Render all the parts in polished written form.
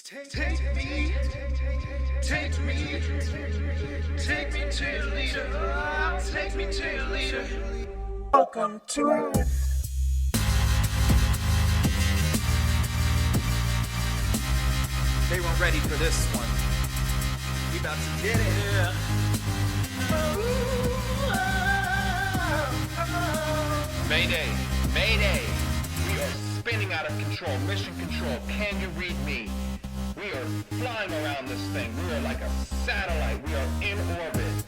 Take me to your leader. Take me to your leader. Welcome to it. They weren't ready for this one. We about to get it. Yeah. Mayday! Mayday! We are spinning out of control. Mission control, can you read me? We are flying around this thing. We are like a satellite. We are in orbit.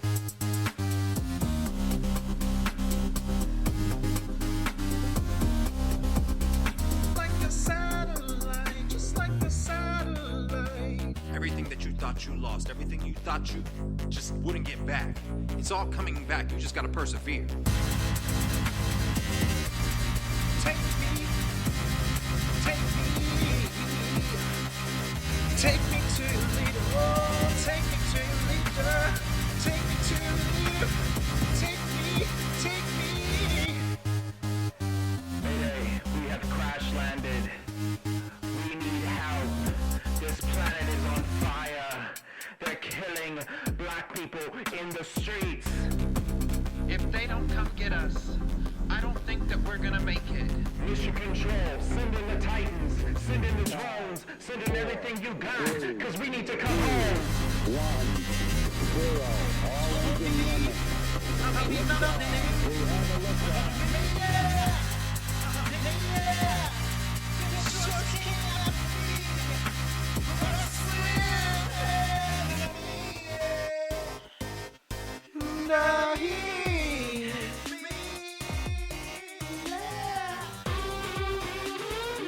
Like a satellite, just like a satellite. Everything that you thought you lost, everything you thought you just wouldn't get back, it's all coming back. You just gotta persevere. Take me to your leader. Oh, take me to your leader. Take me to your leader. Take me. Mayday, we have crash landed. We need help. This planet is on fire. They're killing black people in the streets. If they don't come get us, I don't think that we're gonna make it. Mission control, send in the Titans, send in the drones, send in everything you got, cause we need to come home. 1, 0, all engine running. We have a liftoff.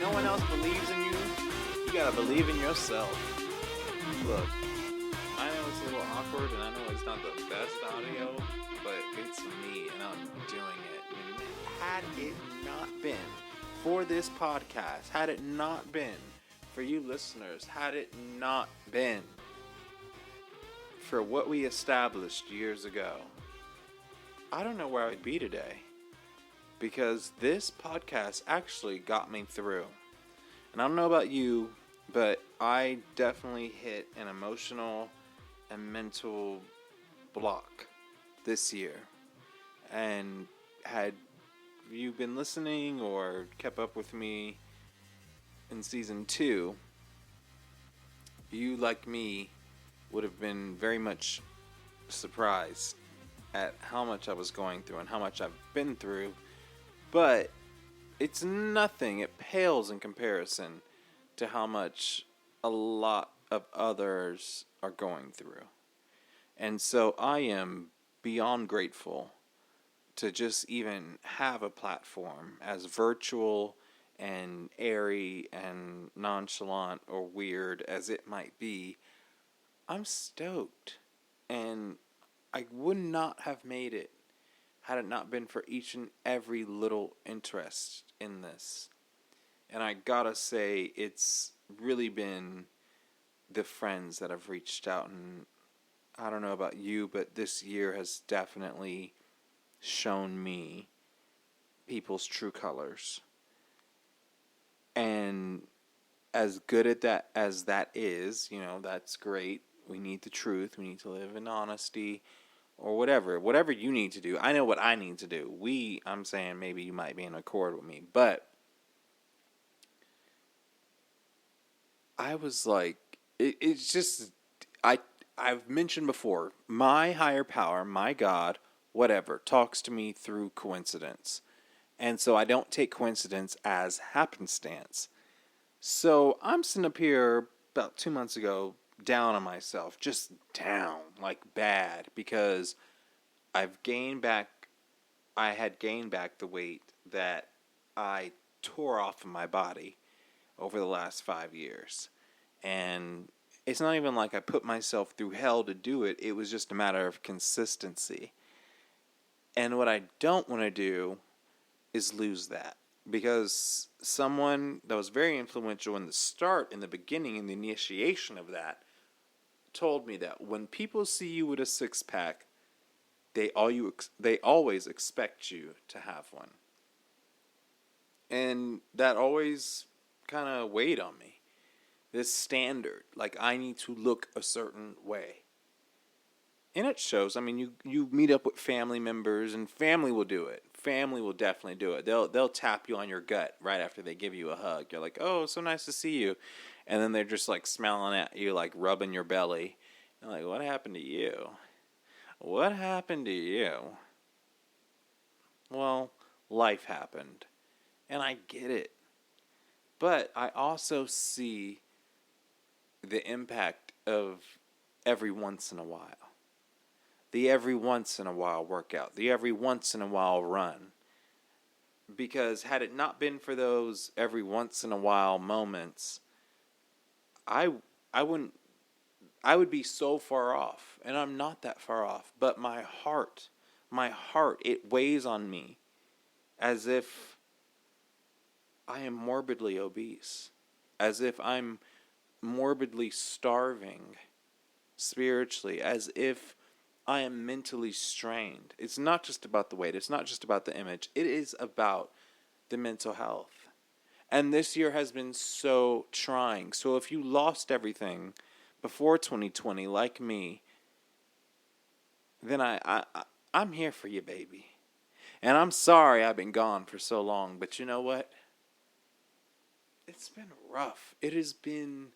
No one else believes in you, you gotta believe in yourself. Look, I know it's a little awkward and I know it's not the best audio, but it's me and I'm doing it. And had it not been for this podcast, had it not been for you listeners, had it not been for what we established years ago, I don't know where I'd be today. Because this podcast actually got me through. And I don't know about you, but I definitely hit an emotional and mental block this year. And had you been listening or kept up with me in season 2, you, like me, would have been very much surprised at how much I was going through and how much I've been through. But it's nothing. It pales in comparison to how much a lot of others are going through. And so I am beyond grateful to just even have a platform, as virtual and airy and nonchalant or weird as it might be. I'm stoked. And I would not have made it had it not been for each and every little interest in this. And I gotta say, it's really been the friends that have reached out. And I don't know about you, but this year has definitely shown me people's true colors. And as good at that as that is, that's great. We need the truth. We need to live in honesty. Or whatever you need to do. I know what I need to do. I'm saying maybe you might be in accord with me. But I was like, it's just, I've mentioned before, my higher power, my God, whatever, talks to me through coincidence. And so I don't take coincidence as happenstance. So I'm sitting up here about 2 months ago, down on myself, just down, like bad, because I had gained back the weight that I tore off of my body over the last 5 years. And it's not even like I put myself through hell to do it. It was just a matter of consistency. And what I don't want to do is lose that. Because someone that was very influential in the beginning, in the initiation of that, told me that when people see you with a six-pack, they always expect you to have one. And that always kind of weighed on me. this standard. Like, I need to look a certain way. And it shows. I mean, you meet up with family members, and family will do it. Family will definitely do it. They'll tap you on your gut right after they give you a hug. You're like, oh, so nice to see you. And then they're just like smiling at you, like rubbing your belly. You're like, what happened to you? What happened to you? Well, life happened. And I get it. But I also see the impact of every once in a while. The every once in a while workout. The every once in a while run. Because had it not been for those every once in a while moments, I would be so far off. And I'm not that far off. But my heart, it weighs on me as if I am morbidly obese. As if I'm morbidly starving spiritually. As if I am mentally strained. It's not just about the weight. It's not just about the image. It is about the mental health. And this year has been so trying. So if you lost everything before 2020, like me, then I'm here for you, baby. And I'm sorry I've been gone for so long. But you know what? It's been rough. It has been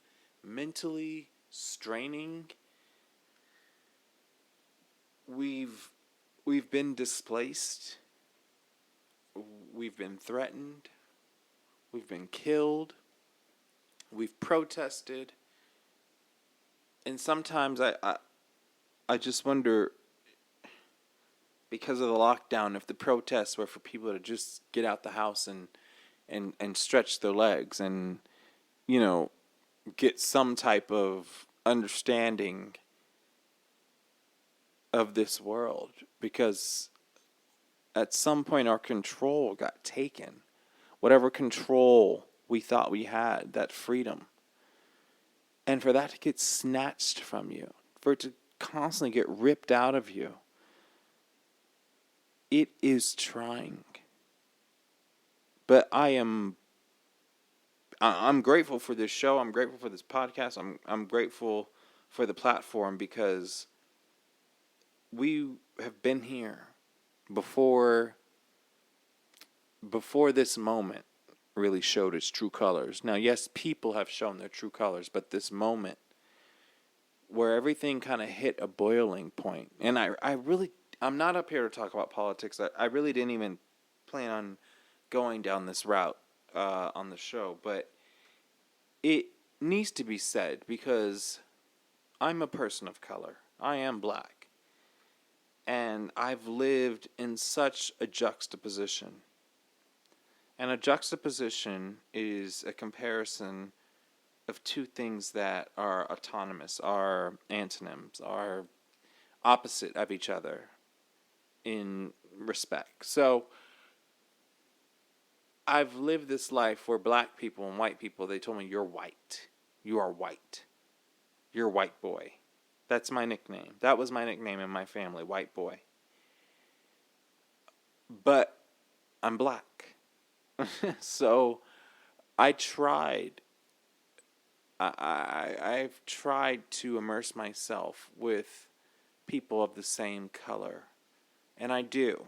mentally straining. We've been displaced. We've been threatened. We've been killed. We've protested. And sometimes I just wonder, because of the lockdown, if the protests were for people to just get out the house and stretch their legs and, you know, get some type of understanding of this world, because at some point our control got taken. Whatever control we thought we had, that freedom. And for that to get snatched from you, for it to constantly get ripped out of you, it is trying. But I'm grateful for this show. I'm grateful for this podcast. I'm grateful for the platform, because we have been here before this moment really showed its true colors. Now, yes, people have shown their true colors, but this moment where everything kind of hit a boiling point, and I'm not up here to talk about politics. I really didn't even plan on going down this route on the show, but it needs to be said, because I'm a person of color. I am black. And I've lived in such a juxtaposition. And a juxtaposition is a comparison of two things that are autonomous, are antonyms, are opposite of each other in respect. So I've lived this life where black people and white people, they told me, you're white. You are white. You're a white boy. That's my nickname. That was my nickname in my family, white boy. But I'm black. So I've tried to immerse myself with people of the same color. And I do.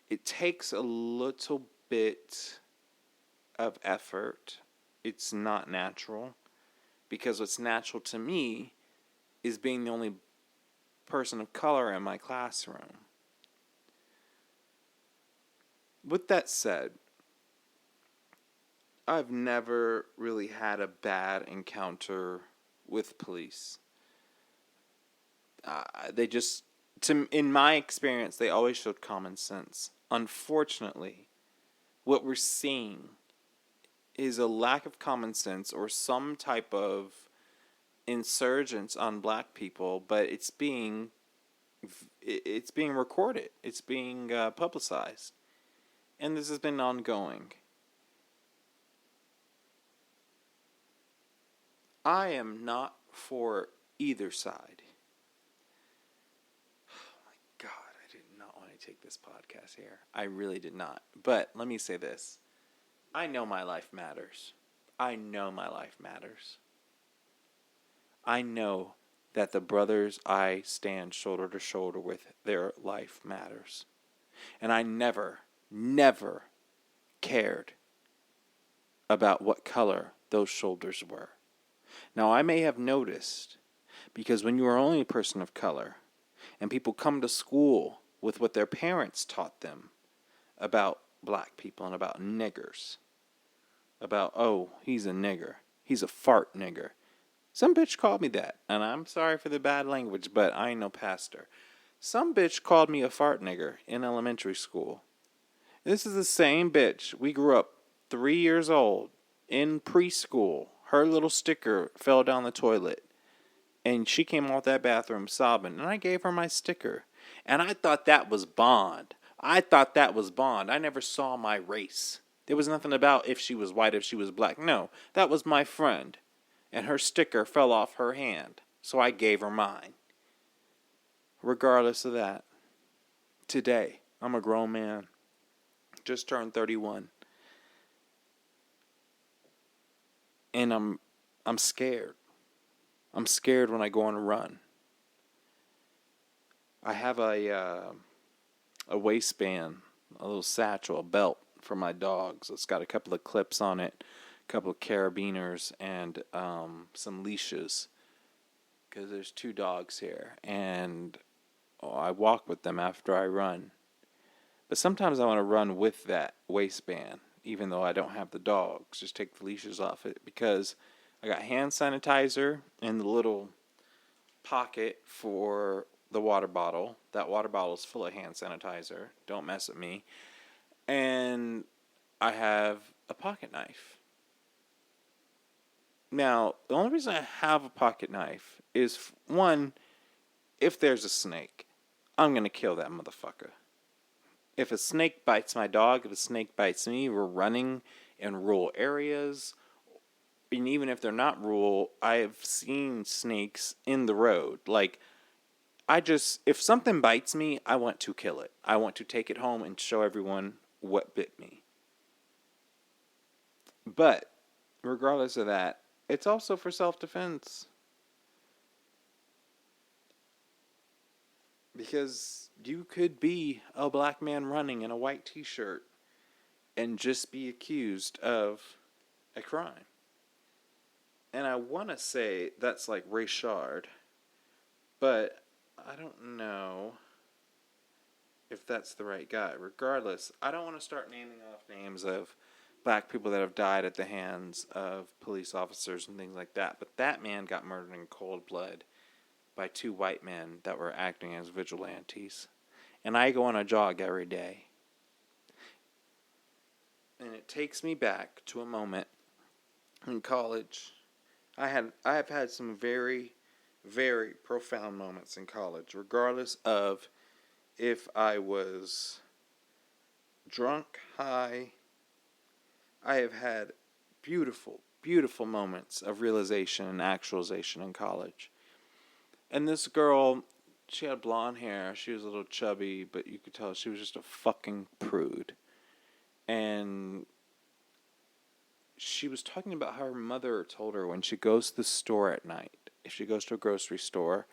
It takes a little bit of effort. It's not natural. Because what's natural to me is being the only person of color in my classroom. With that said, I've never really had a bad encounter with police. In my experience, they always showed common sense. Unfortunately, what we're seeing is a lack of common sense or some type of insurgence on black people, but it's being recorded. It's being publicized. And this has been ongoing. I am not for either side. Oh my God, I did not want to take this podcast here. I really did not. But let me say this. I know my life matters. I know my life matters. I know that the brothers I stand shoulder to shoulder with, their life matters. And I never cared about what color those shoulders were. Now, I may have noticed, because when you are only a person of color, and people come to school with what their parents taught them about black people and about niggers, about, oh, he's a nigger, he's a fart nigger. Some bitch called me that, and I'm sorry for the bad language, but I ain't no pastor. Some bitch called me a fart nigger in elementary school. This is the same bitch. We grew up 3 years old in preschool. Her little sticker fell down the toilet, and she came out that bathroom sobbing, and I gave her my sticker. And I thought that was bond. I never saw my race. There was nothing about if she was white, if she was black. No, that was my friend. And her sticker fell off her hand, so I gave her mine. Regardless of that, today, I'm a grown man. Just turned 31. And I'm scared. I'm scared when I go on a run. I have a waistband, a little satchel, a belt for my dogs. It's got a couple of clips on it, a couple of carabiners, and some leashes. Because there's 2 dogs here, and I walk with them after I run. But sometimes I want to run with that waistband, even though I don't have the dogs. Just take the leashes off it, because I got hand sanitizer in the little pocket for the water bottle. That water bottle is full of hand sanitizer. Don't mess with me. And I have a pocket knife. Now, the only reason I have a pocket knife is, one, if there's a snake, I'm going to kill that motherfucker. If a snake bites my dog, if a snake bites me, we're running in rural areas. And even if they're not rural, I've seen snakes in the road. Like, if something bites me, I want to kill it. I want to take it home and show everyone what bit me. But, regardless of that, it's also for self-defense. Because you could be a black man running in a white t-shirt and just be accused of a crime. And I want to say that's like Rayshard, but I don't know if that's the right guy. Regardless, I don't want to start naming off names of black people that have died at the hands of police officers and things like that. But that man got murdered in cold blood by 2 white men that were acting as vigilantes. And I go on a jog every day. And it takes me back to a moment in college. I have had some very, very profound moments in college, regardless of if I was drunk, high. I have had beautiful, beautiful moments of realization and actualization in college. And this girl, she had blonde hair. She was a little chubby, but you could tell she was just a fucking prude. And she was talking about how her mother told her when she goes to the store at night, if she goes to a grocery store,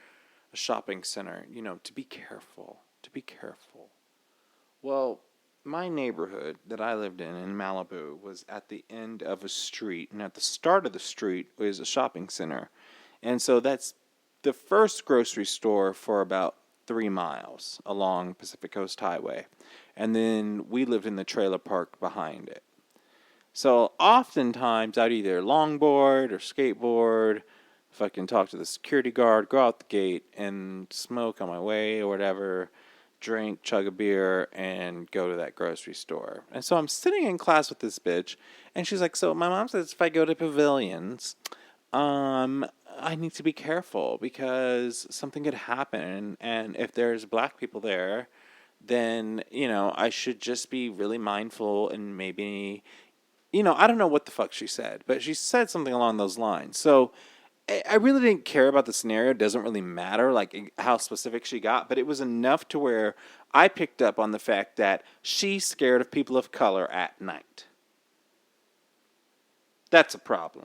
a shopping center, to be careful. To be careful. Well, my neighborhood that I lived in Malibu was at the end of a street. And at the start of the street was a shopping center. And so that's the first grocery store for about 3 miles along Pacific Coast Highway. And then we lived in the trailer park behind it. So oftentimes I'd either longboard or skateboard, fucking talk to the security guard, go out the gate and smoke on my way or whatever, drink, chug a beer, and go to that grocery store. And so I'm sitting in class with this bitch, and she's like, so my mom says if I go to Pavilions, I need to be careful because something could happen. And if there's black people there, then, I should just be really mindful and maybe, I don't know what the fuck she said, but she said something along those lines. So I really didn't care about the scenario. It doesn't really matter, like, how specific she got, but it was enough to where I picked up on the fact that she's scared of people of color at night. That's a problem.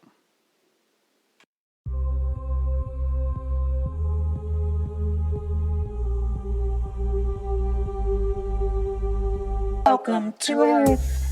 Welcome to Earth.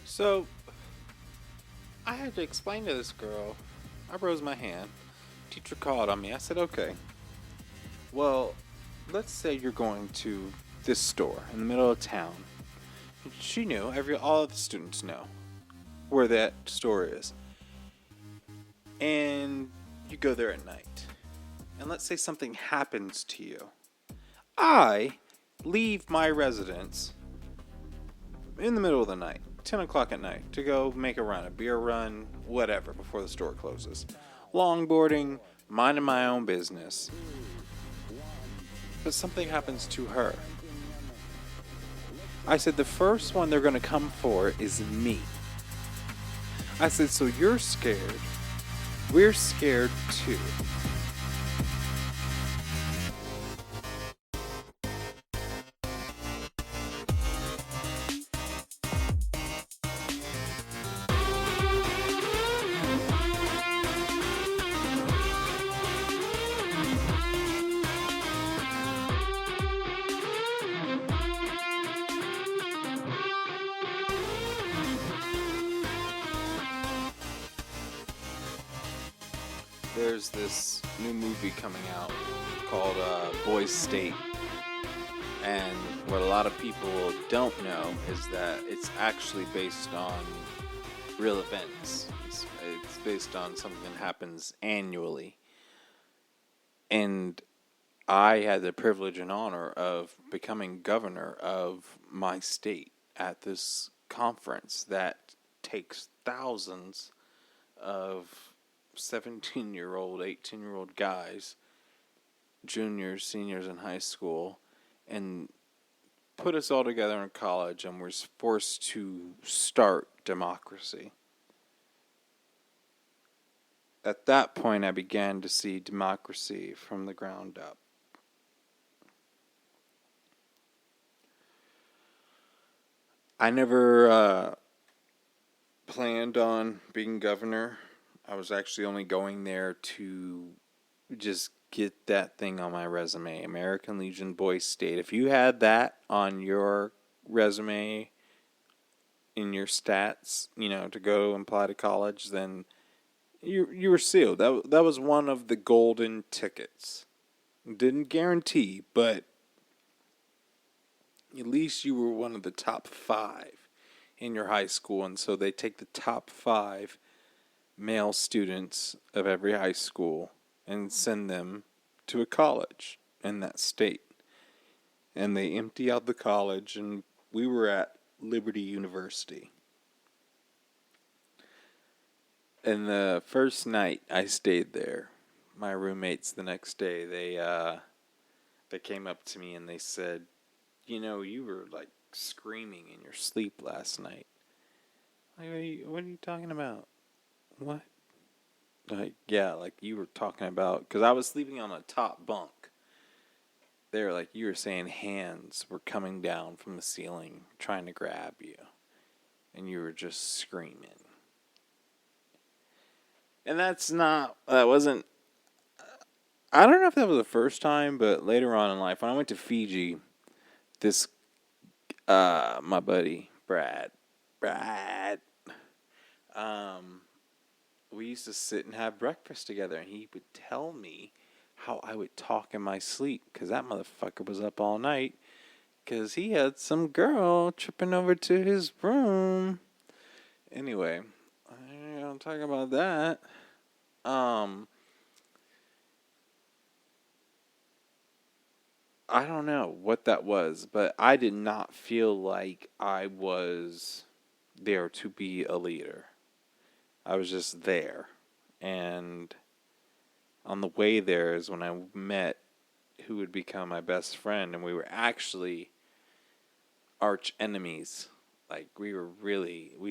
So, I had to explain to this girl. I rose my hand. Teacher called on me. I said, okay. Well, let's say you're going to this store in the middle of town. She knew, all of the students know where that store is. And you go there at night. And let's say something happens to you. I leave my residence in the middle of the night, 10 o'clock at night, to go make a run, a beer run, whatever, before the store closes. Longboarding, minding my own business. But something happens to her. I said, the first one they're going to come for is me. I said, so you're scared. We're scared too. There's this new movie coming out called Boys State. And what a lot of people don't know is that it's actually based on real events. It's based on something that happens annually. And I had the privilege and honor of becoming governor of my state at this conference that takes thousands of 17-year-old, 18-year-old guys, juniors, seniors in high school, and put us all together in college, and we're forced to start democracy. At that point, I began to see democracy from the ground up. I never planned on being governor. I was actually only going there to just get that thing on my resume. American Legion Boys State. If you had that on your resume, in your stats, to go and apply to college, then you were sealed. That was one of the golden tickets. Didn't guarantee, but at least you were one of the top 5 in your high school. And so they take the top 5 male students of every high school and send them to a college in that state. And they empty out the college, and we were at Liberty University. And the first night I stayed there, my roommates the next day, they came up to me and they said, you were like screaming in your sleep last night. Like, what are you talking about? What? Like, yeah, like you were talking about, because I was sleeping on a top bunk. They were like, you were saying hands were coming down from the ceiling trying to grab you. And you were just screaming. And that wasn't, I don't know if that was the first time, but later on in life, when I went to Fiji, this, my buddy, Brad, we used to sit and have breakfast together, and he would tell me how I would talk in my sleep, because that motherfucker was up all night, because he had some girl tripping over to his room. Anyway, I'm talking about that. I don't know what that was, but I did not feel like I was there to be a leader. I was just there. And on the way there is when I met who would become my best friend, and we were actually arch enemies. Like, we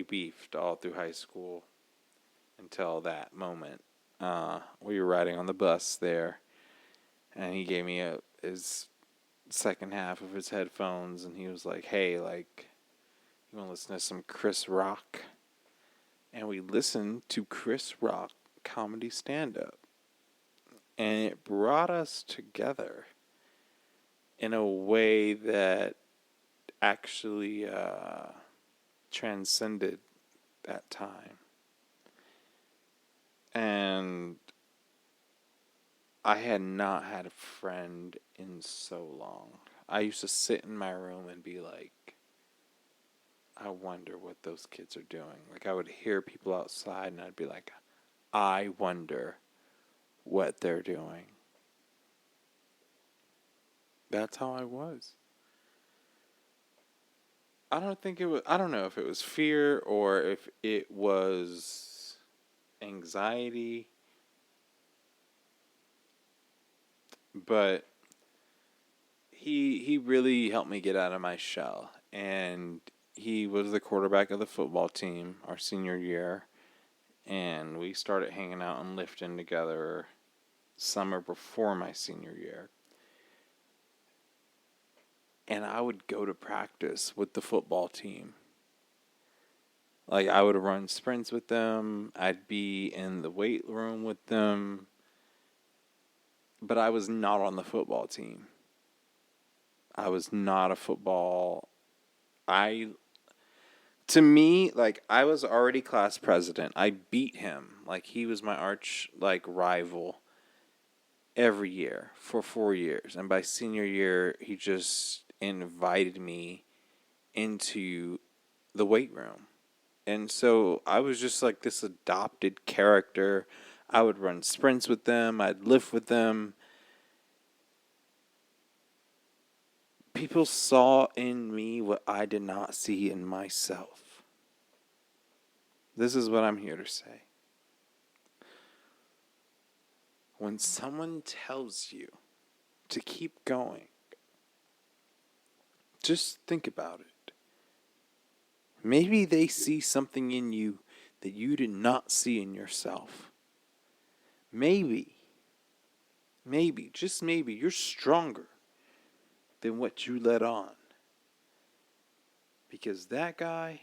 beefed all through high school until that moment. We were riding on the bus there, and he gave me his second half of his headphones, and he was like, hey, like, you want to listen to some Chris Rock? And we listened to Chris Rock comedy stand-up. And it brought us together in a way that actually transcended that time. And I had not had a friend in so long. I used to sit in my room and be like, I wonder what those kids are doing. Like, I would hear people outside and I'd be like, I wonder what they're doing. That's how I was. I don't know if it was fear or if it was anxiety. But he really helped me get out of my shell. And he was the quarterback of the football team our senior year. And we started hanging out and lifting together summer before my senior year. And I would go to practice with the football team. Like, I would run sprints with them. I'd be in the weight room with them. But I was not on the football team. I was not a football. To me, like, I was already class president. I beat him. Like, he was my arch, like, rival every year for 4 years. And by senior year, he just invited me into the weight room. And so I was just like this adopted character. I would run sprints with them. I'd lift with them. People saw in me what I did not see in myself. This is what I'm here to say. When someone tells you to keep going, just think about it. Maybe they see something in you that you did not see in yourself. Maybe, just maybe, you're stronger than what you let on. Because that guy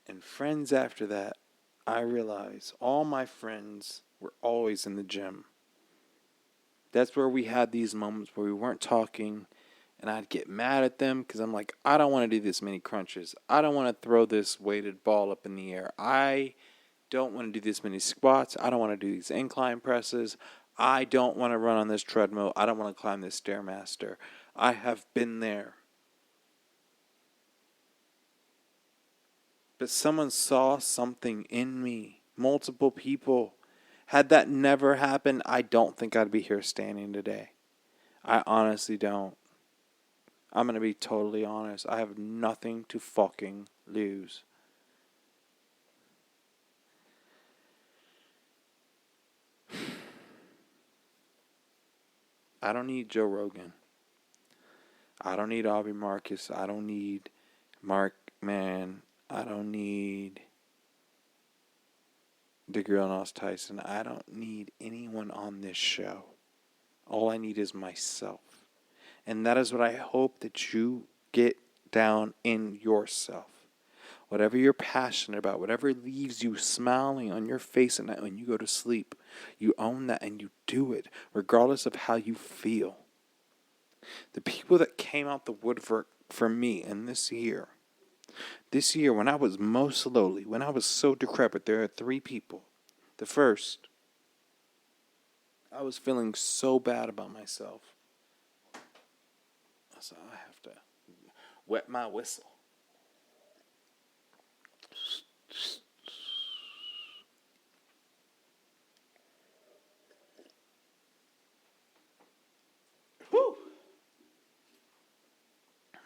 and friends after that, I realize all my friends were always in the gym. That's where we had these moments where we weren't talking, and I'd get mad at them because I'm like, I don't want to do this many crunches. I don't want to throw this weighted ball up in the air. I don't want to do this many squats. I don't want to do these incline presses. I don't want to run on this treadmill. I don't want to climb this Stairmaster. I have been there. But someone saw something in me. Multiple people. Had that never happened, I don't think I'd be here standing today. I honestly don't. I'm going to be totally honest. I have nothing to fucking lose. I don't need Joe Rogan. I don't need Aubrey Marcus. I don't need Mark Mann. I don't need Degrelle Noss Tyson. I don't need anyone on this show. All I need is myself. And that is what I hope that you get down in yourself. Whatever you're passionate about, whatever leaves you smiling on your face at night when you go to sleep, you own that and you do it, regardless of how you feel. The people that came out the woodwork for me in this year when I was most lowly, when I was so decrepit, there are 3 people. The first, I was feeling so bad about myself. So I have to wet my whistle.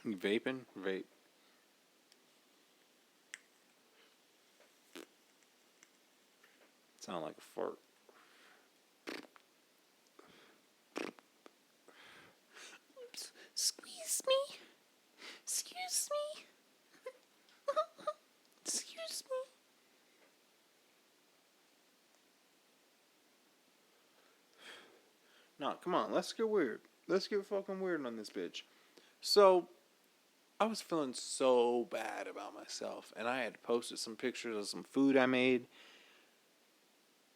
You vaping? Vape. Sound like a fart. Squeeze me. Excuse me. Excuse me. No, come on, let's get weird. Let's get fucking weird on this bitch. So, I was feeling so bad about myself, and I had posted some pictures of some food I made.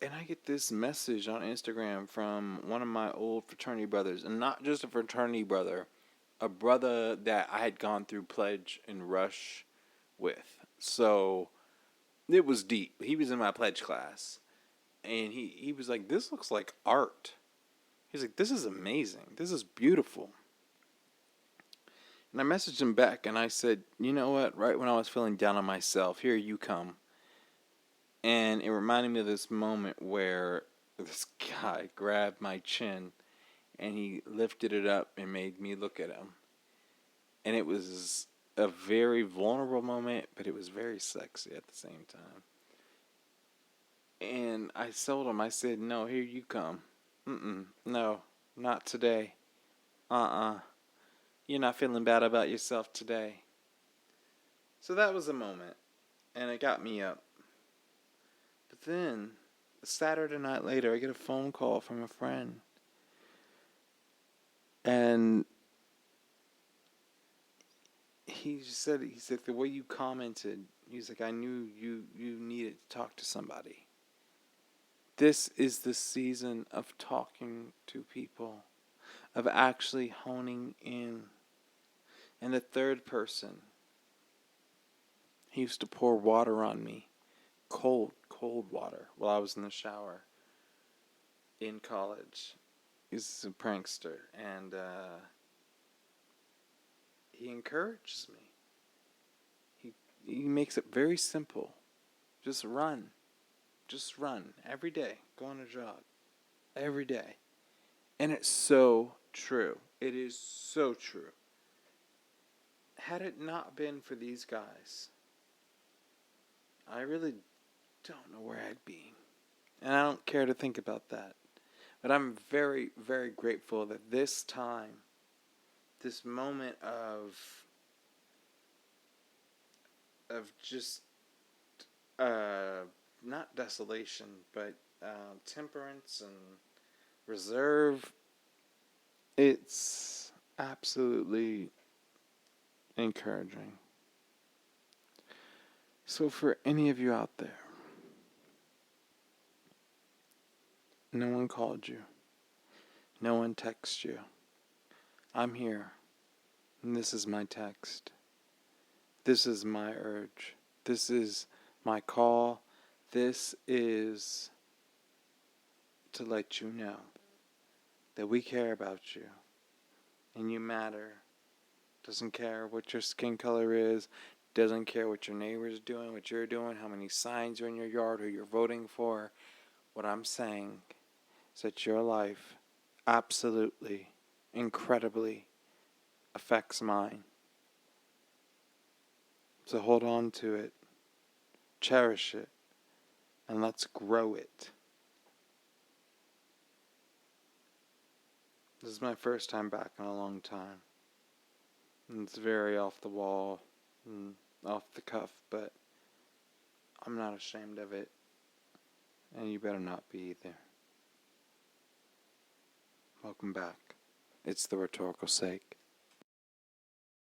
And I get this message on Instagram from one of my old fraternity brothers, and not just a fraternity brother, a brother that I had gone through Pledge and Rush with. So, it was deep. He was in my Pledge class, and he was like, "This looks like art." He's like, "This is amazing. This is beautiful." And I messaged him back and I said, "You know what? Right when I was feeling down on myself, here you come." And it reminded me of this moment where this guy grabbed my chin and he lifted it up and made me look at him. And it was a very vulnerable moment, but it was very sexy at the same time. And I told him, I said, "No, here you come. No, not today. You're not feeling bad about yourself today." So that was a moment, and it got me up. But then, a Saturday night later, I get a phone call from a friend. And he said the way you commented, he's like, "I knew you needed to talk to somebody." This is the season of talking to people, of actually honing in. And the third person, he used to pour water on me, cold water, while I was in the shower in college. He's a prankster, and he encourages me. He makes it very simple. Just run every day. Go on a jog every day. And it's so true. It is so true. Had it not been for these guys, I really don't know where I'd be. And I don't care to think about that. But I'm very, very grateful that this time, this moment of just not desolation, but temperance and reserve, it's absolutely encouraging. So for any of you out there, no one called you, no one texted you, I'm here, and this is my text. This is my urge. This is my call. This is to let you know that we care about you and you matter. Doesn't care what your skin color is, doesn't care what your neighbor's doing, what you're doing, how many signs are in your yard, who you're voting for. What I'm saying is that your life absolutely, incredibly affects mine. So hold on to it, cherish it, and let's grow it. This is my first time back in a long time. And it's very off the wall and off the cuff, but I'm not ashamed of it. And you better not be either. Welcome back. It's the Rhetorical Sake.